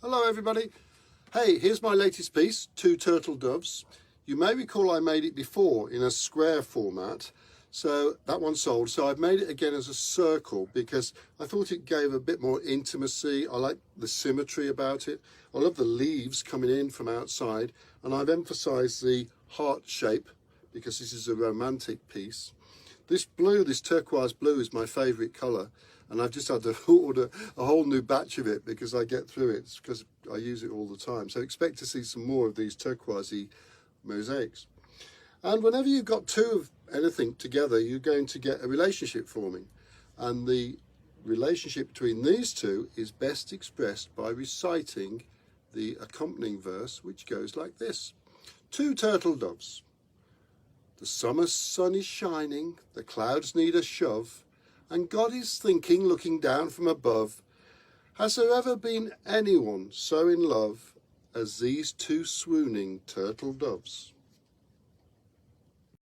Hello everybody. Hey, here's my latest piece, Two Turtle Doves. You may recall I made it before in a square format, so that one sold. So I've made it again as a circle because I thought it gave a bit more intimacy. I like the symmetry about it. I love the leaves coming in from outside, and I've emphasized the heart shape because this is a romantic piece. This blue, this turquoise blue, is my favorite color, and I've just had to order a whole new batch of it because I get through it, because I use it all the time. So expect to see some more of these turquoisey mosaics. And whenever you've got two of anything together, you're going to get a relationship forming. And the relationship between these two is best expressed by reciting the accompanying verse, which goes like this. Two turtle doves. The summer sun is shining, the clouds need a shove, and God is thinking, looking down from above, has there ever been anyone so in love as these two swooning turtle doves?